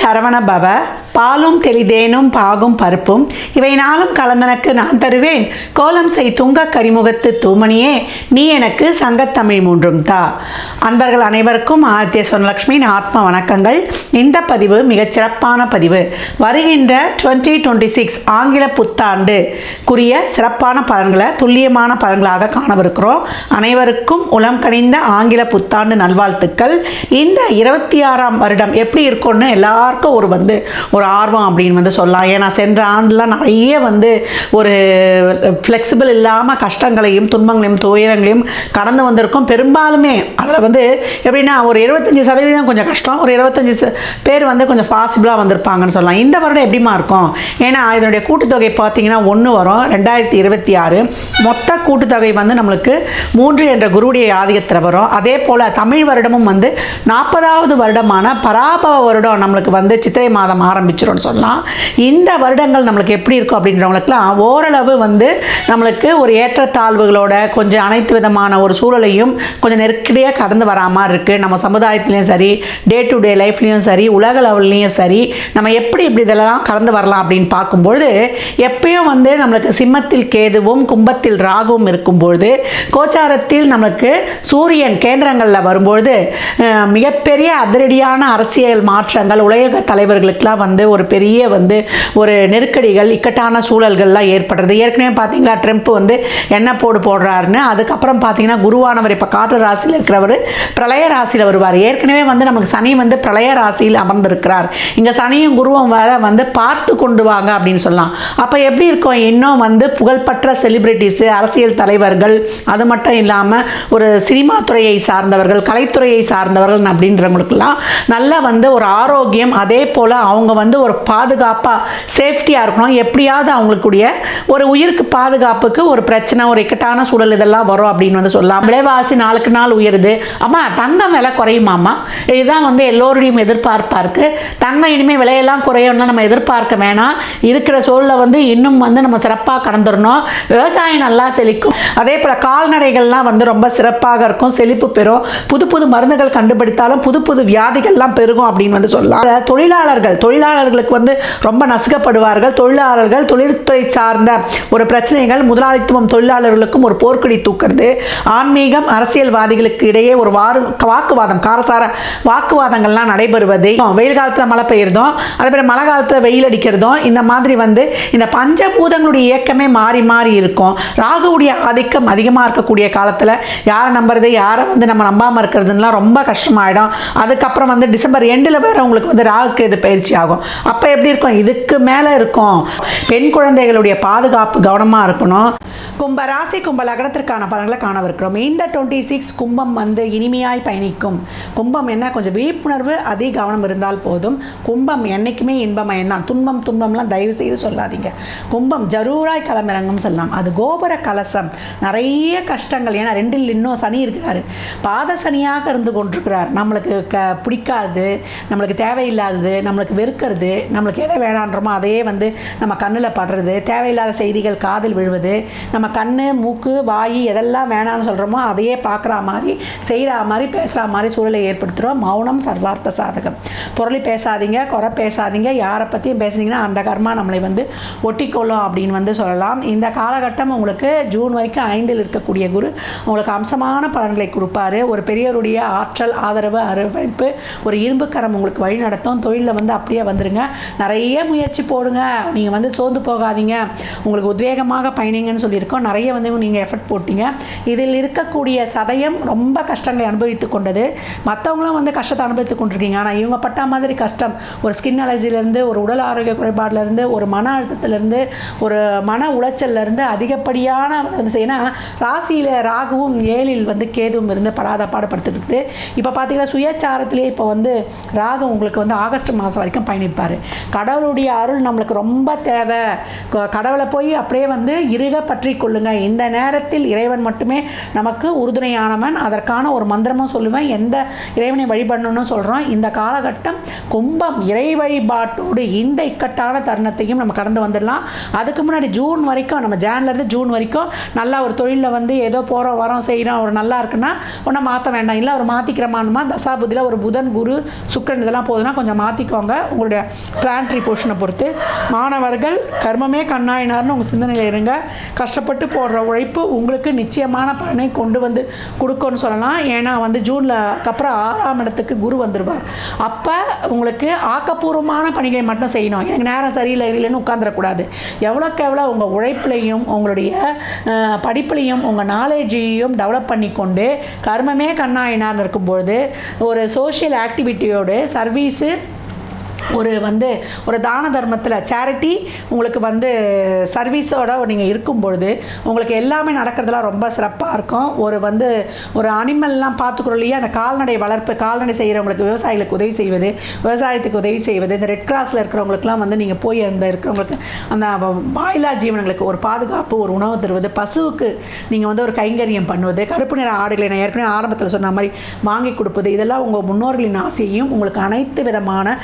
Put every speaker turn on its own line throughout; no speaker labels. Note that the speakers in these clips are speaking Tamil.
சரவண பவ. பாலும் தெளிதேனும் பாகும் பருப்பும் இவை நாளும் கலந்தனக்கு நான் தருவேன். கோலம் செய் துங்க கரிமுகத்து தூமணியே நீ எனக்கு சங்கத்தமிழ் மூன்றும் தா. அன்பர்கள் அனைவருக்கும் ஆதித்ய சொர்ணலக்ஷ்மியின் ஆத்ம வணக்கங்கள். இந்த பதிவு மிகச் சிறப்பான பதிவு. வருகின்ற 2026 ஆங்கில புத்தாண்டுக்குரிய சிறப்பான பலன்களை துல்லியமான பலன்களாக காணவிருக்கிறோம். அனைவருக்கும் உளம் கனிந்த ஆங்கில புத்தாண்டு நல்வாழ்த்துக்கள். இந்த 26ஆம் வருடம் எப்படி இருக்கும்னு எல்லாருக்கும் ஒரு ஆர்வம் அப்படின்னு சொல்லலாம். ஏன்னா சென்ற ஆண்டுலாம் நிறைய ஒரு ஃப்ளெக்சிபிள் இல்லாமல் கஷ்டங்களையும் துன்பங்களையும் துயரங்களையும் கடந்து வந்திருக்கோம். பெரும்பாலுமே அதில் எப்படின்னா ஒரு 75% கொஞ்சம் கஷ்டம், ஒரு 25 பேர் கொஞ்சம் பாசிபிளாக வந்திருப்பாங்கன்னு சொல்லலாம். இந்த வருடம் எப்படிமா இருக்கும்? ஏன்னா இதனுடைய கூட்டுத்தொகை பார்த்தீங்கன்னா 1 வரும். 2026 மொத்த கூட்டுத்தொகை நம்மளுக்கு 3 என்ற குருவுடைய ஆதிக்கத்தில் வரும். அதே போல் தமிழ் வருடமும் 40வது வருடமான பராபவ வருடம் நம்மளுக்கு சித்திரை மாதம் ஆரம்பிச்சிரும்னு சொல்லலாம். இந்த வருடங்கள் நம்மளுக்கு எப்படி இருக்கும் அப்படின்றவங்களுக்குலாம் ஓரளவு நம்மளுக்கு ஒரு ஏற்றத்தாழ்வுகளோட கொஞ்சம் அனைத்து விதமான ஒரு சூழலையும் கொஞ்சம் நெருக்கடியாக கடந்து வரா மாதிரி இருக்குது. நம்ம சமுதாயத்துலேயும் சரி, டே டு டே லைஃப்லேயும் சரி, உலக லெவல்லையும் சரி, நம்ம எப்படி இதெல்லாம் கடந்து வரலாம் அப்படின்னு பார்க்கும்பொழுது எப்பயும் நம்மளுக்கு சிம்மத்தில் கேதுவும் கும்பத்தில் ராகுவும் இருக்கும்பொழுது கோச்சாரத்தில் நம்மளுக்கு சூரியன் கேந்திரங்களில் வரும்பொழுது மிகப்பெரிய அதிரடியான அரசியல் மாற்றங்கள் உலக தலைவர்களுக்கெல்லாம் ஒரு பெரிய ஒரு நெருக்கடிகள் இக்கட்டான சூழல்கள்லாம் ஏற்படுறது. ஏற்கனவே பார்த்தீங்களா ட்ரம்ப் எண்ணெய் போடுறாருன்னு. அதுக்கப்புறம் பார்த்தீங்கன்னா குருவானவர் இப்போ காற்று ராசியில் இருக்கிறவர் பிரளய ராசியில் வருவார். ஏற்கனவே நமக்கு சனி பிரளய ராசியில் அமர்ந்திருக்கிறார். இங்கே சனியும் குருவும் வேற பார்த்து கொண்டு வாங்க அப்படின்னு சொல்லலாம். அப்போ எப்படி இருக்கும்? இன்னும் புகழ்பெற்ற செலிபிரிட்டிஸு, அரசியல் தலைவர்கள், அது மட்டும் இல்லாமல் ஒரு சினிமா துறையை சார்ந்தவர்கள், கலைத்துறையை சார்ந்தவர்கள் அப்படின்றவங்களுக்கெல்லாம் நல்ல ஒரு ஆரோக்கியம், அதே போல் அவங்க ஒரு பாதுகாப்பாக சேஃப்டியாக இருக்கணும். எப்படியாவது அவங்களுக்குடைய ஒரு உயிருக்கு பாதுகாப்புக்கு ஒரு பிரச்சனை, ஒரு இக்கட்டான சூழல் இதெல்லாம் வரும் அப்படின்னு சொல்லலாம். விலைவாசி நாளுக்கு நாள் உயருது. அம்மா தங்கம் விலை குறையுமாம்மா? இதுதான் எல்லோருடையும் எதிர்பார்ப்பாக இருக்குது. தங்கம் இனிமேல் விலையெல்லாம் குறையும்னா நம்ம எதிர்பார்க்க வேணாம். இருக்கிற சூழலை இன்னும் நம்ம சிறப்பாக கடந்துடணும். விவசாயம் நல்லா செழிக்கும். அதே போல் கால்நடைகள்லாம் ரொம்ப சிறப்பாக இருக்கும், செழிப்பு பெறும். புது புது மருந்துகள் கண்டுபிடித்தாலும் புது புது வியாதிகள்லாம் பெருகும் அப்படின்னு சொல்லலாம். தொழிலாளர்களுக்கு ரொம்ப நசுக்கப்படுவார்கள். தொழில்துறை சார்ந்த ஒரு பிரச்சனைகள், முதலாளித்துவம் தொழிலாளர்களுக்கும் ஒரு போர்க்கொடி தூக்குறது, ஆன்மீகம் அரசியல்வாதிகளுக்கு இடையே ஒரு வாக்குவாதம், காரசார வாக்குவாதங்கள்லாம் நடைபெறுவது, வெயில் காலத்தில் மழை பெய்யறதும், அதே போல மழை காலத்தில் வெயில் அடிக்கிறதும், இந்த மாதிரி இந்த பஞ்சபூதங்களுடைய இயக்கமே மாறி மாறி இருக்கும். ராகுவுடைய ஆதிக்கம் அதிகமாக இருக்கக்கூடிய காலத்தில் யாரை நம்புறது, யாரை நம்ம நம்பாமல் இருக்கிறதுலாம் ரொம்ப கஷ்டமாயிடும். அதுக்கப்புறம் டிசம்பர் எண்டில் வேற உங்களுக்கு ராகுக்கு இது பயிற்சி ஆகும். அப்போ எப்படி இருக்கும்? இதுக்கு மேலே இருக்கும். பெண் குழந்தைகளுடைய பாதுகாப்பு கவனமாக இருக்கணும். கும்ப ராசி கும்ப லக்னத்திற்கான பலன்களை காணவிருக்கிறோம். இந்த 26 கும்பம் இனிமையாய் பயணிக்கும். கும்பம் என்ன, கொஞ்சம் விழிப்புணர்வு அதிக கவனம் இருந்தால் போதும். கும்பம் என்னைக்குமே இன்பமயம்தான். துன்பம்லாம் தயவு செய்து சொல்லாதீங்க. கும்பம் ஜரூராய் களமிறங்கும் சொல்லலாம். அது கோபுர கலசம். நிறைய கஷ்டங்கள். ஏன்னா 2ல் இன்னும் சனி இருக்கிறாரு, பாத சனியாக இருந்து கொண்டிருக்கிறார். நம்மளுக்கு பிடிக்காது, நம்மளுக்கு தேவையில்லாதது, நம்மளுக்கு வெறுக்கிறது, நம்மளுக்கு எதை வேணான்றமோ அதையே நம்ம கண்ணில் படுறது, தேவையில்லாத செய்திகள் காதில் விழுவது, நம்ம கண்ணு மூக்கு வாய் எதெல்லாம் வேணான்னு சொல்கிறோமோ அதையே பார்க்குற மாதிரி, செய்கிற மாதிரி, பேசுகிற மாதிரி சூழலை ஏற்படுத்துகிறோம். மௌனம் சர்வார்த்த சாதகம். பொருளை பேசாதீங்க, குறை பேசாதீங்க. யாரை பற்றியும் பேசுனீங்கன்னா அந்த கர்மா நம்மளை ஒட்டிக்கொள்ளும் அப்படின்னு சொல்லலாம். இந்த காலகட்டம் உங்களுக்கு ஜூன் வரைக்கும் 5ல் இருக்கக்கூடிய குரு உங்களுக்கு அம்சமான பலன்களை கொடுப்பாரு. ஒரு பெரியவருடைய ஆற்றல், ஆதரவு, அரவணைப்பு, ஒரு இரும்பு கரம் உங்களுக்கு வழி நடத்தும். தொழிலில் அப்படியே வந்துருங்க. நிறைய முயற்சி போடுங்க. நீங்கள் சோர்ந்து போகாதீங்க. உங்களுக்கு உத்வேகமாக பயணிங்கன்னு சொல்லியிருக்கோம். நிறைய நீங்கள் எஃபர்ட் போட்டீங்க. இதில் இருக்கக்கூடிய சதயம் ரொம்ப கஷ்டங்களை அனுபவித்து கொண்டது. மற்றவங்களும் கஷ்டத்தை அனுபவித்து கொண்டிருக்கீங்க. ஆனால் இவங்க பட்ட மாதிரி கஷ்டம், ஒரு ஸ்கின் அலர்ஜிலேருந்து, ஒரு உடல் ஆரோக்கிய குறைபாடுலேருந்து, ஒரு மன அழுத்தத்திலேருந்து, ஒரு மன உளைச்சல்லேருந்து அதிகப்படியான ஏன்னா ராசியில் ராகுவும் 7ல் கேதுவும் இருந்து படாத பாடுபடுத்திட்டு இருக்குது. இப்போ பார்த்தீங்கன்னா சுயச்சாரத்திலே இப்போ ராகு உங்களுக்கு ஆகஸ்ட் மாதம் வரைக்கும் வைப்பார். கடவுளுடைய அருள் நம்மளுக்கு ரொம்ப தேவை, கடவுளை போய் அப்படியே வந்து இறுக பற்றி கொள்ளுங்க. இந்த நேரத்தில் இறைவன் மட்டுமே நமக்கு உறுதுணையானவன். அதற்கான ஒரு மந்திரமும் சொல்லுவேன், எந்த இறைவனை வழிபடணும்னு சொல்கிறோம். இந்த காலகட்டம் கும்பம் இறை வழிபாட்டோடு இந்த இக்கட்டான தருணத்தையும் நம்ம கடந்து வந்துடலாம். அதுக்கு முன்னாடி ஜூன் வரைக்கும், நம்ம ஜான்லேருந்து ஜூன் வரைக்கும் நல்லா ஒரு தொழிலில் வந்து ஏதோ போகிறோம் வரோம் செய்கிறோம், ஒரு நல்லா இருக்குன்னா ஒன்றை மாற்ற வேண்டாம். இல்லை ஒரு மாற்றிக்கிறமானுமா தசாபுதியில் ஒரு புதன் குரு சுக்கிரன் இதெல்லாம் போதுன்னா கொஞ்சம் மாற்றிக்கோங்க உங்களுடைய பிளான்ட்ரி போர்ஷனை பொறுத்து. மாணவர்கள் கர்மமே கண்ணாயினார்னு உங்கள் சிந்தனையில் இருங்க. கஷ்டப்பட்டு போடுற உழைப்பு உங்களுக்கு நிச்சயமான பலனை கொண்டு வந்து கொடுக்கும்னு சொல்லலாம். ஏன்னா வந்து ஜூனில் அப்புறம் 6ஆம் இடத்துக்கு குரு வந்துடுவார். அப்போ உங்களுக்கு ஆக்கப்பூர்வமான பணிகளை மட்டும் செய்யணும். எனக்கு நேரம் சரியில்லைன்னு உட்காந்துடக்கூடாது. எவ்வளோக்கு எவ்வளோ உங்கள் உழைப்புலையும் உங்களுடைய படிப்புலையும் உங்கள் நாலேஜையும் டெவலப் பண்ணி கொண்டு கர்மமே கண்ணாயினார்னு இருக்கும்பொழுது ஒரு சோஷியல் ஆக்டிவிட்டியோடு சர்வீஸு ஒரு தான தர்மத்தில் சேரிட்டி உங்களுக்கு வந்து சர்வீஸோட நீங்கள் இருக்கும்பொழுது உங்களுக்கு எல்லாமே நடக்கிறதுலாம் ரொம்ப சிறப்பாக இருக்கும். ஒரு அனிமல்லாம் பார்த்துக்கிறோம் இல்லையா, அந்த கால்நடை வளர்ப்பு, கால்நடை செய்கிறவங்களுக்கு விவசாயிகளுக்கு உதவி செய்வது, விவசாயத்துக்கு உதவி செய்வது, இந்த ரெட் கிராஸில் இருக்கிறவங்களுக்குலாம் வந்து நீங்கள் போய் அந்த இருக்கிறவங்களுக்கு அந்த வாயிலா ஜீவனங்களுக்கு ஒரு பாதுகாப்பு, ஒரு உணவு தருவது, பசுவுக்கு நீங்கள் வந்து ஒரு கைங்கரியம் பண்ணுவது, கருப்பு நிற ஆடுகளை நான் ஏற்கனவே ஆரம்பத்தில் சொன்ன மாதிரி வாங்கி கொடுப்பது, இதெல்லாம் உங்கள் முன்னோர்களின் ஆசையையும் உங்களுக்கு அனைத்து விதமான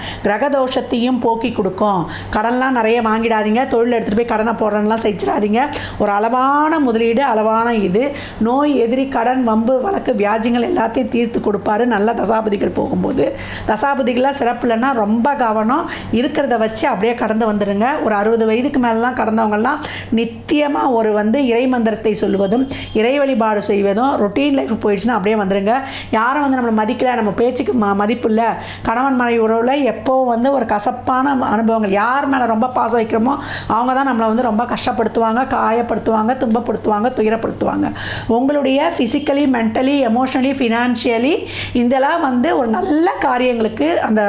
கிரகதோஷத்தையும் போக்கி கொடுக்கும். கடன்லாம் நிறைய வாங்கிடாதீங்க, தொழில் எடுத்துகிட்டு போய் கடனை போடுறதுலாம் செஞ்சிடாதீங்க. ஒரு அளவான முதலீடு, அளவான இது, நோய் எதிரி கடன் வம்பு வழக்கு வியாஜிகள் எல்லாத்தையும் தீர்த்து கொடுப்பாரு நல்ல தசாபதிகள் போகும்போது. தசாபதிகளாக சிறப்பு இல்லைன்னா ரொம்ப கவனம், இருக்கிறத வச்சு அப்படியே கடந்து வந்துடுங்க. ஒரு 60 வயதுக்கு மேலாம் கடந்தவங்கலாம் நித்தியமாக ஒரு இறை மந்திரத்தை சொல்லுவதும் இறை வழிபாடு செய்வதும் ரொட்டீன் லைஃப் போயிடுச்சுன்னா அப்படியே வந்துடுங்க. யாரும் நம்மளை மதிக்கலை, நம்ம பேச்சுக்கு மதிப்பு இல்லை, கணவன் மனைவி உறவில் எப்போ ஒரு கசப்பான அனுபவங்கள், யார் மேலே ரொம்ப பாசம் வைக்கிறோமோ அவங்க தான் நம்மளை ரொம்ப கஷ்டப்படுத்துவாங்க, காயப்படுத்துவாங்க, துன்பப்படுத்துவாங்க, துயரப்படுத்துவாங்க. உங்களுடைய ஃபிசிக்கலி, மென்டலி, எமோஷனலி, ஃபினான்ஷியலி இதெல்லாம் ஒரு நல்ல காரியங்களுக்கு அந்த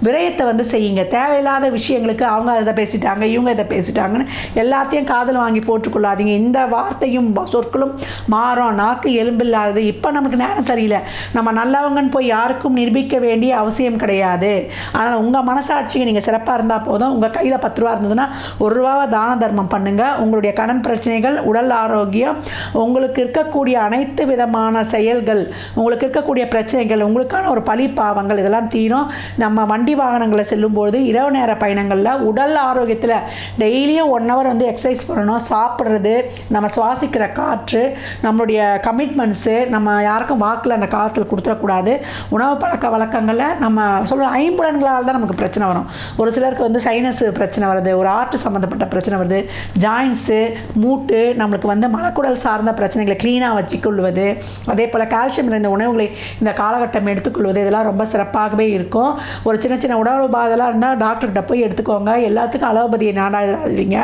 விரயத்தை செய்யுங்க. தேவையில்லாத விஷயங்களுக்கு அவங்க இதை பேசிட்டாங்க, இவங்க இதை பேசிட்டாங்கன்னு எல்லாத்தையும் காதில் வாங்கி போட்டுக்கொள்ளாதீங்க. இந்த வார்த்தையும் சொற்களும் மாறும், நாக்கு எலும்பில்லாதது. இப்போ நமக்கு நேரம் சரியில்லை, நம்ம நல்லவங்கன்னு போய் யாருக்கும் நிரூபிக்க வேண்டிய அவசியம் கிடையாது. அதனால் உங்கள் மனசாட்சிக்கு நீங்கள் சிறப்பாக இருந்தால் போதும். உங்கள் கையில் 10 ரூபா இருந்ததுன்னா 1 ரூபாவை தான தர்மம் பண்ணுங்கள். உங்களுடைய கடன் பிரச்சனைகள், உடல் ஆரோக்கியம், உங்களுக்கு இருக்கக்கூடிய அனைத்து விதமான செயல்கள், உங்களுக்கு இருக்கக்கூடிய பிரச்சனைகள், உங்களுக்கான ஒரு பழி பாவங்கள் இதெல்லாம் தீரும். நம்ம வண்டி வாகனங்களை செல்லும்போது இரவு நேர பயணங்களில் உடல் ஆரோக்கியத்தில் டெய்லியும் 1 ஹவர் எக்ஸசைஸ் பண்ணணும். சாப்பிட்றது, நம்ம சுவாசிக்கிற காற்று, நம்மளுடைய கமிட்மெண்ட்ஸு, நம்ம யாருக்கும் வாக்கில் அந்த காலத்தில் கொடுத்துடக்கூடாது. உணவு பழக்க வழக்கங்களில் நம்ம சொல்ல ஐம்புலன்களால் தான் நமக்கு பிரச்சனை வரும். ஒரு சிலருக்கு சைனஸ் பிரச்சனை வருது, ஒரு ஆர்ட் சம்மந்தப்பட்ட பிரச்சனை வருது, ஜாயின்ஸு, மூட்டு, நம்மளுக்கு மலக்குடல் சார்ந்த பிரச்சனைகளை க்ளீனாக வச்சுக்கொள்வது, அதே போல் கால்சியம் நிறைந்த உணவுகளை இந்த காலகட்டம் எடுத்துக்கொள்வது, இதெல்லாம் ரொம்ப சிறப்பாகவே இருக்கும். ஒரு சின்ன சின்ன உணவு பாதெல்லாம் இருந்தால் டாக்டர்கிட்ட போய் எடுத்துக்கோங்க. எல்லாத்துக்கும் அலோபதியை நாடாதீங்க,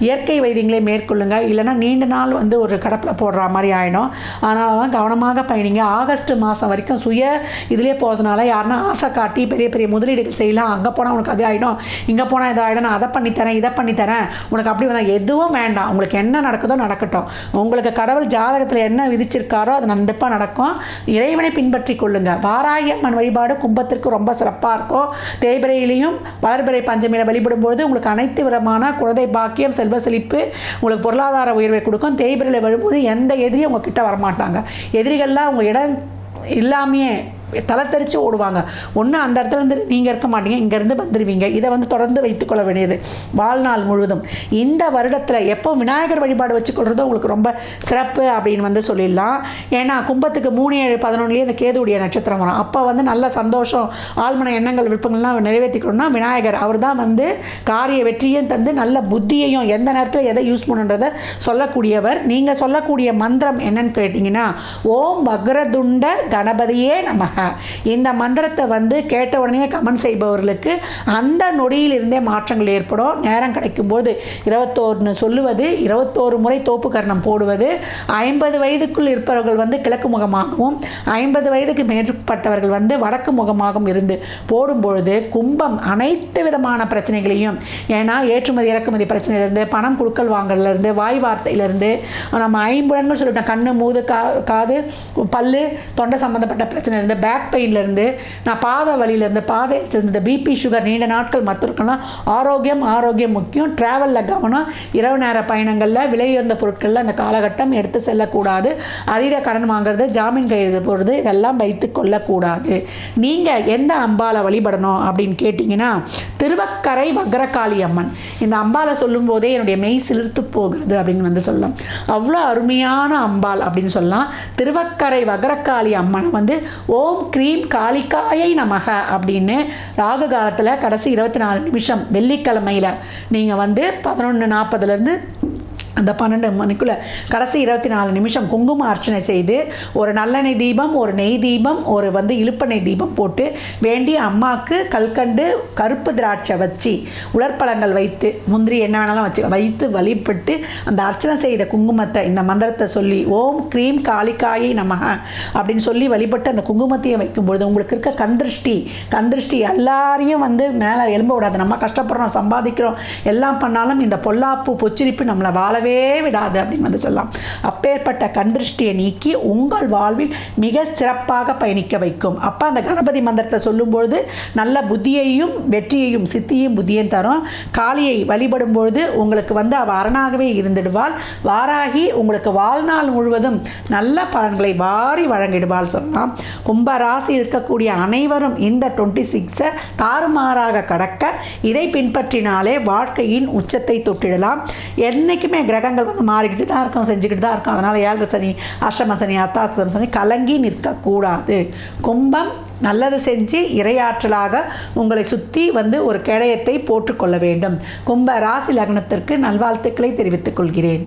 இயற்கை வைத்தியங்களை மேற்கொள்ளுங்க. இல்லைன்னா நீண்ட நாள் ஒரு கடப்பில் போடுற மாதிரி ஆகிடும். அதனால தான் கவனமாக பயணிங்க. ஆகஸ்ட் மாதம் வரைக்கும் சுய இதிலே போகிறதுனால யாருன்னா ஆசை காட்டி பெரிய பெரிய முதலீடுகள் செய்யலாம். அங்கே போனால் உனக்கு அது ஆகிடும், இங்கே போனால் இது ஆகிடும், நான் அதை பண்ணித்தரேன், இதை பண்ணித்தரேன், உனக்கு அப்படி வந்தால் எதுவும் வேண்டாம். உங்களுக்கு என்ன நடக்குதோ நடக்கட்டும். உங்களுக்கு கடவுள் ஜாதகத்தில் என்ன விதிச்சிருக்காரோ அது கண்டிப்பாக நடக்கும். இறைவனை பின்பற்றி கொள்ளுங்க. வாராகி அம்மன் வழிபாடு கும்பத்திற்கு ரொம்ப சிறப்பாக இருக்கும். தேய்பிரையிலையும் வளர்பிறை பஞ்சமியில் வழிபடும்போது உங்களுக்கு அனைத்து விதமான குழந்தை பாக்கியம், செல்வ செழிப்பு, உங்களுக்கு பொருளாதார உயர்வை கொடுக்கும். தேய்பிரையில் வரும்போது எந்த எதிரியும் உங்ககிட்ட வரமாட்டாங்க. எதிரிகள்லாம் உங்கள் இடம் இல்லாமையே தளத்தரித்து ஓடுவாங்க. ஒன்று அந்த இடத்துல நீங்கள் இருக்க மாட்டீங்க, இங்கேருந்து வந்துடுவீங்க. இதை தொடர்ந்து வைத்துக்கொள்ள வேண்டியது வாழ்நாள் முழுவதும். இந்த வருடத்தில் எப்போ விநாயகர் வழிபாடு வச்சுக்கொள்றதோ உங்களுக்கு ரொம்ப சிறப்பு அப்படின்னு சொல்லிடலாம். ஏன்னா கும்பத்துக்கு 3-7-11 இந்த கேதுவுடைய நட்சத்திரம் வரும். அப்போ நல்ல சந்தோஷம், ஆழ்மன எண்ணங்கள் விருப்பங்கள்லாம் நிறைவேற்றிக்கணும்னா விநாயகர் அவர் தான் காரிய வெற்றியும் தந்து நல்ல புத்தியையும் எந்த நேரத்தில் எதை யூஸ் பண்ணுன்றதை சொல்லக்கூடியவர். நீங்கள் சொல்லக்கூடிய மந்திரம் என்னன்னு கேட்டிங்கன்னா, ஓம் வக்ரதுண்ட கணபதியே நமக. இந்த மந்திரத்தை கேட்ட உடனே கமெண்ட் செய்பவர்களுக்கு அந்த நொடியிலிருந்தே மாற்றங்கள் ஏற்படும். நேரம் கிடைக்கும்போது 21 சொல்லுவது, 21 முறை தோப்பு கர்ணம் போடுவது, 50 வயதுக்குள் இருப்பவர்கள் கிழக்கு முகமாகவும் 50 வயதுக்கு மேற்பட்டவர்கள் வடக்கு முகமாகவும் இருந்து போடும்பொழுது கும்பம் அனைத்து விதமான பிரச்சனைகளையும், ஏன்னா ஏற்றுமதி இறக்குமதி பிரச்சனையிலிருந்து, பணம் குடுக்கல் வாங்கலிருந்து, வாய் வார்த்தையிலிருந்து, நம்ம 5 சொல்லிட்டோம், கண்ணு, மூது, காது, பல்லு, தொண்டை சம்பந்தப்பட்ட பிரச்சனை இருந்து, பேக் பெயின்லேருந்து, நான் பாத வலியிலேருந்து, பாதை இந்த பிபி சுகர் நீண்ட நாட்கள் மற்றவர்கள்லாம் ஆரோக்கியம் முக்கியம். ட்ராவலில் கவனம். இரவு நேர பயணங்களில் விலை உயர்ந்த பொருட்களில் அந்த காலகட்டம் எடுத்து செல்லக்கூடாது. அதீத கடன் வாங்குறது, ஜாமீன் கையெழுத்து போடுறது இதெல்லாம் வைத்து கொள்ளக்கூடாது. நீங்கள் எந்த அம்பாலை வழிபடணும் அப்படின்னு கேட்டிங்கன்னா, திருவக்கரை வக்ரகாளி அம்மன். இந்த அம்பாலை சொல்லும் போதே என்னுடைய மெய் சிலிர்த்து போகிறது அப்படின்னு சொல்லலாம். அவ்வளோ அருமையான அம்பாள் அப்படின்னு சொல்லலாம். திருவக்கரை வக்ரகாளி அம்மனை ஓம் க்ரீம் காளிகாயை நமக அப்படின்னு ராகு காலத்தில் கடைசி 24 நிமிஷம் வெள்ளிக்கிழமையில் நீங்கள் 11:40 அந்த 12 மணிக்குள்ளே கடைசி 24 நிமிஷம் குங்கும அர்ச்சனை செய்து ஒரு நல்லெண்ணெய் தீபம், ஒரு நெய் தீபம், ஒரு இழுப்பெண்ணெய் தீபம் போட்டு வேண்டி அம்மாவுக்கு கல்கண்டு கருப்பு திராட்சை வச்சு உலர்பழங்கள் வைத்து முந்திரி என்ன வேணாலும் வைத்து வழிபட்டு அந்த அர்ச்சனை செய்த குங்குமத்தை இந்த மந்திரத்தை சொல்லி ஓம் க்ரீம் காளிகாயை நமக அப்படின்னு சொல்லி வழிபட்டு அந்த குங்குமத்தையும் வைக்கும்பொழுது உங்களுக்கு இருக்க கண்திருஷ்டி எல்லாரையும் மேலே எழும்ப விடாது. நம்ம கஷ்டப்படுறோம், சம்பாதிக்கிறோம், எல்லாம் பண்ணாலும் இந்த பொல்லாப்பு பொச்சிரிப்பு நம்மளை வாழவே விடாது அப்படின்னு சொல்லலாம். அப்பேற்பட்ட கண்திருஷ்டியை நீக்கி உங்கள் வாழ்வில் மிக சிறப்பாக பயணிக்க வைக்கும். அப்போ அந்த கணபதி மந்திரத்தை சொல்லும்பொழுது நல்ல புத்தியையும் வெற்றியையும் சித்தியும் புத்தியையும் தரும். காளியை வழிபடும் பொழுது உங்களுக்கு அவள் அரணாகவே இருந்துடுவாள். வாராகி உங்களுக்கு வாழ்நாள் முழுவதும் நல்ல பலன்களை வாரி வழங்கிடுவாள் சொல்லலாம். கும்பராசி இருக்கக்கூடிய அனைவரும் இந்த 26 தாறுமாறாக கடக்க இதை பின்பற்றினாலே வாழ்க்கையின் உச்சத்தை தொட்டிடலாம். என்னைக்குமே கிரகங்கள் மாறிக்கிட்டு தான் இருக்கும், செஞ்சுக்கிட்டு தான் இருக்கும். அதனால் 7 சனி, அஷ்டம சனி, அர்த்தாஷ்டம சனி கலங்கி நிற்கக்கூடாது. கும்பம் நல்லது செஞ்சு இறையாற்றலாக உங்களை சுற்றி ஒரு கேடயத்தை போட்டுக்கொள்ள வேண்டும். கும்ப ராசி லக்னத்திற்கு நல்வாழ்த்துக்களை தெரிவித்துக் கொள்கிறேன்.